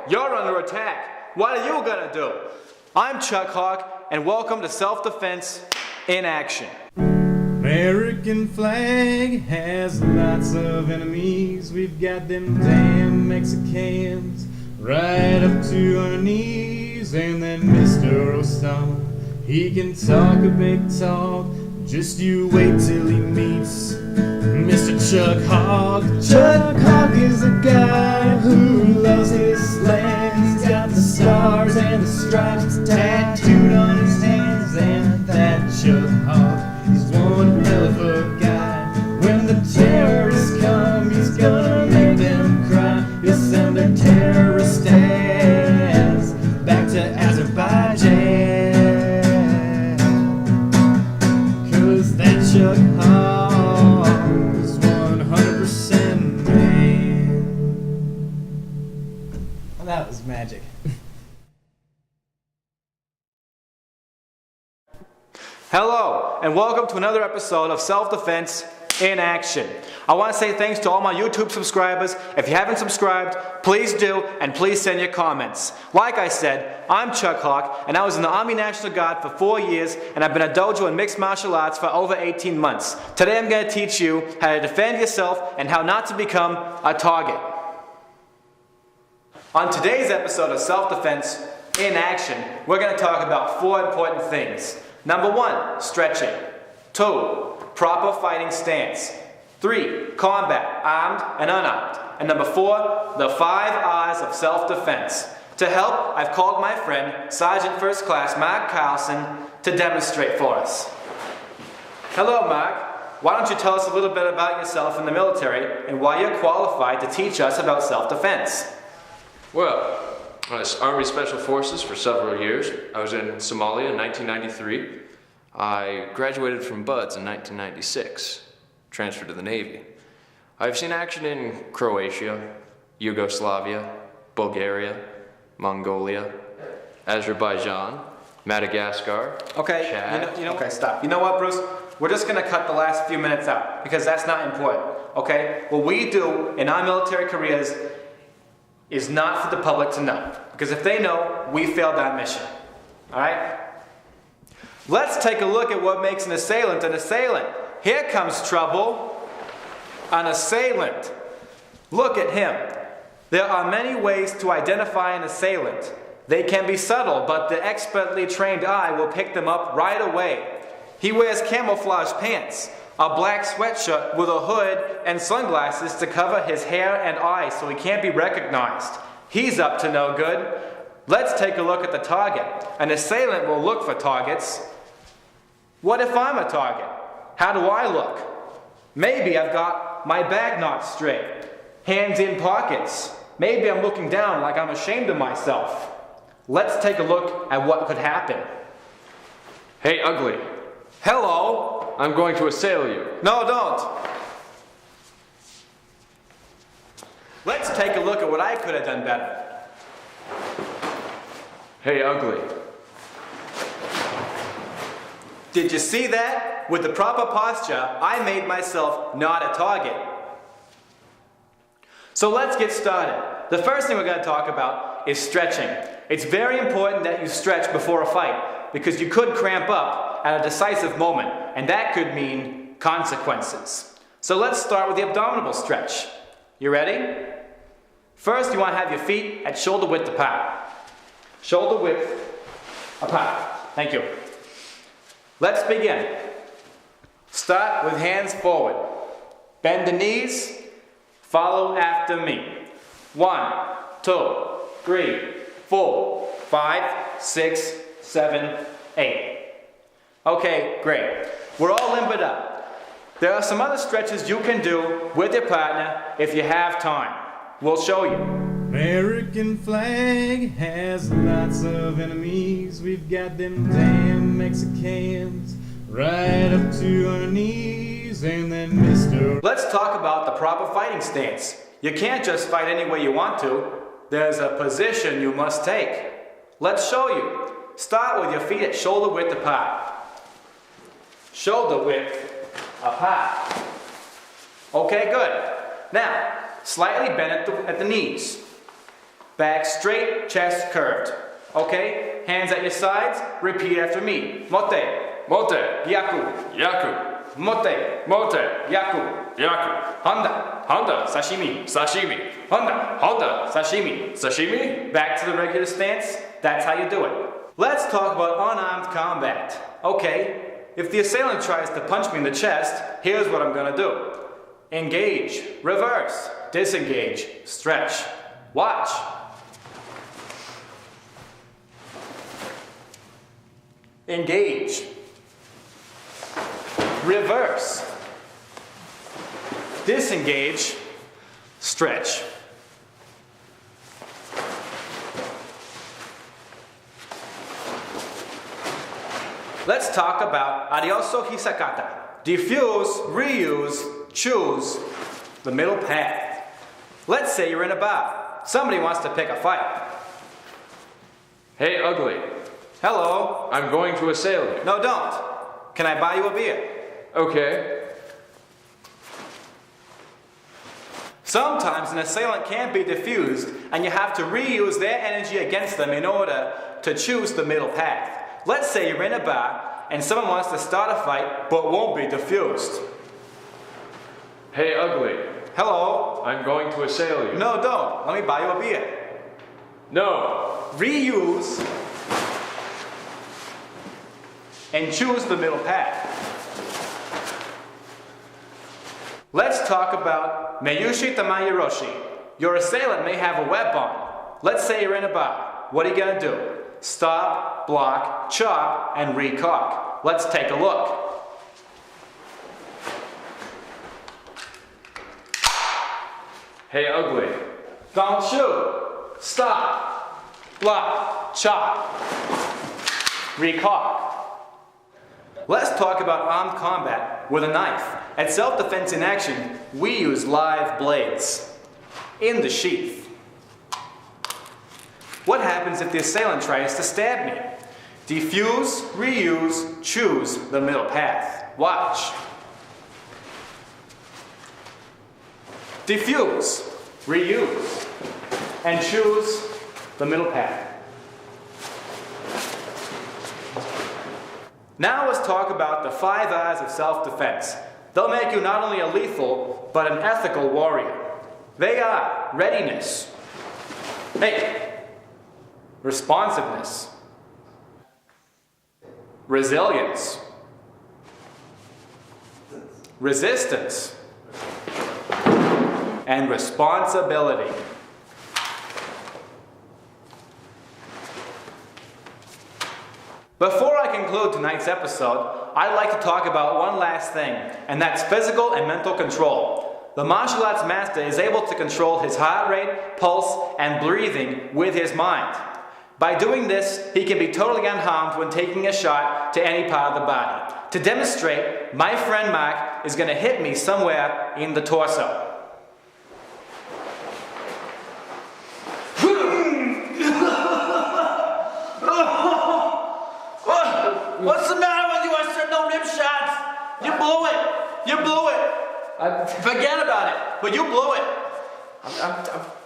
you're under attack. What are you gonna do? I'm Chuck Hawke, and welcome to Self-Defense in Action. American flag has lots of enemies. We've got them damn Mexicans right up to our knees. And then Mr. Osama, he can talk a big talk. Just you wait till he meets Mr. Chuck Hawke. Chuck Hawke is a guy who loves his land. He's got the stars and the stripes tattooed on his hands. And that Chuck Hawke, he's one hell of a guy. When the terrorists come, he's gonna make them cry. He'll send their terrorist ass back to Azerbaijan. Chuck Hawke is 100% man. Well, that was magic. Hello, and welcome to another episode of Self-Defense in Action. I want to say thanks to all my YouTube subscribers. If you haven't subscribed, please do, and please send your comments. Like I said, I'm Chuck Hawke, and I was in the Army National Guard for 4 years, and I've been a dojo in mixed martial arts for over 18 months. Today I'm going to teach you how to defend yourself and how not to become a target. On today's episode of Self-Defense in Action, we're going to talk about 4 important things. Number 1, stretching. 2, proper fighting stance. 3, combat, armed and unarmed. And number 4, the 5 R's of self-defense. To help, I've called my friend, Sergeant First Class Mark Carlson, to demonstrate for us. Hello, Mark. Why don't you tell us a little bit about yourself in the military and why you're qualified to teach us about self-defense? Well, I was Army Special Forces for several years. I was in Somalia in 1993. I graduated from BUDS in 1996, transferred to the Navy. I've seen action in Croatia, Yugoslavia, Bulgaria, Mongolia, Azerbaijan, Madagascar, Okay, Chad. Okay, stop. You know what, Bruce? We're just going to cut the last few minutes out because that's not important, okay? What we do in our military careers is not for the public to know, because if they know, we failed our mission, all right? Let's take a look at what makes an assailant an assailant. Here comes trouble. An assailant. Look at him. There are many ways to identify an assailant. They can be subtle, but the expertly trained eye will pick them up right away. He wears camouflage pants, a black sweatshirt with a hood and sunglasses to cover his hair and eyes so he can't be recognized. He's up to no good. Let's take a look at the target. An assailant will look for targets. What if I'm a target? How do I look? Maybe I've got my bag not straight, hands in pockets. Maybe I'm looking down like I'm ashamed of myself. Let's take a look at what could happen. Hey, ugly. Hello. I'm going to assail you. No, don't. Let's take a look at what I could have done better. Hey, ugly. Did you see that? With the proper posture, I made myself not a target. So let's get started. The first thing we're going to talk about is stretching. It's very important that you stretch before a fight because you could cramp up at a decisive moment, and that could mean consequences. So let's start with the abdominal stretch. You ready? First, you want to have your feet at shoulder width apart. Shoulder width apart. Thank you. Let's begin. Start with hands forward. Bend the knees. Follow after me. 1, 2, 3, 4, 5, 6, 7, 8. Okay, great. We're all limbered up. There are some other stretches you can do with your partner if you have time. We'll show you. American flag has lots of enemies. We've got them damn Mexicans right up to our knees. And then Mr. Let's talk about the proper fighting stance. You can't just fight any way you want to. There's a position you must take. Let's show you. Start with your feet at shoulder width apart. Shoulder width apart. Okay, good. Now, slightly bend at the knees. Back straight, chest curved. Okay? Hands at your sides, repeat after me. Mote, Mote. Yaku, Yaku. Mote, Mote. Yaku, Yaku. Honda, Honda. Sashimi, Sashimi. Honda, Honda. Sashimi. Sashimi. Back to the regular stance, that's how you do it. Let's talk about unarmed combat. Okay, if the assailant tries to punch me in the chest, here's what I'm gonna do. Engage, reverse, disengage, stretch. Watch. Engage. Reverse. Disengage. Stretch. Let's talk about adioso hisakata. Diffuse, reuse, choose the middle path. Let's say you're in a bar. Somebody wants to pick a fight. Hey, ugly. Hello. I'm going to assail you. No, don't. Can I buy you a beer? Okay. Sometimes an assailant can't be diffused, and you have to reuse their energy against them in order to choose the middle path. Let's say you're in a bar, and someone wants to start a fight, but won't be diffused. Hey, ugly. Hello. I'm going to assail you. No, don't. Let me buy you a beer. No. Reuse and choose the middle path. Let's talk about Meyushi Tamayiroshi. Your assailant may have a weapon. Let's say you're in a bar. What are you gonna do? Stop, block, chop, and recock. Let's take a look. Hey, ugly. Don't shoot. Stop, block, chop, recock. Let's talk about armed combat with a knife. At self-defense in action, we use live blades in the sheath. What happens if the assailant tries to stab me? Diffuse, reuse, choose the middle path. Watch. Diffuse, reuse, and choose the middle path. Now let's talk about the 5 R's of self-defense. They'll make you not only a lethal, but an ethical warrior. They are readiness, responsiveness, resilience, resistance, and responsibility. Before I conclude tonight's episode, I'd like to talk about one last thing, and that's physical and mental control. The martial arts master is able to control his heart rate, pulse, and breathing with his mind. By doing this, he can be totally unharmed when taking a shot to any part of the body. To demonstrate, my friend Mark is going to hit me somewhere in the torso. What's the matter with you? I said no rib shots. You blew it. You blew it. Forget about it. But you blew it.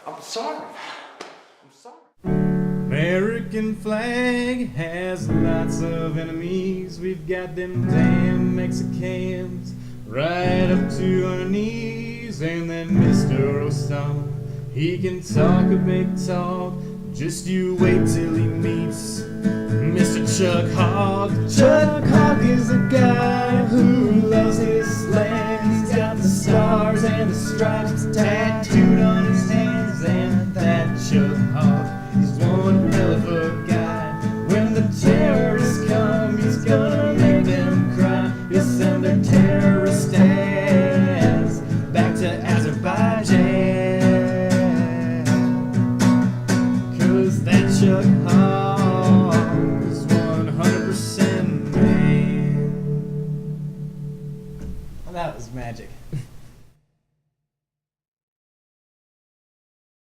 I'm sorry. I'm sorry. American flag has lots of enemies. We've got them damn Mexicans right up to our knees. And then Mr. Osama, he can talk a big talk. Just you wait till he meets Mr. Chuck Hawke. Chuck Hawke is a guy who loves his land. He's got the stars and the stripes tattooed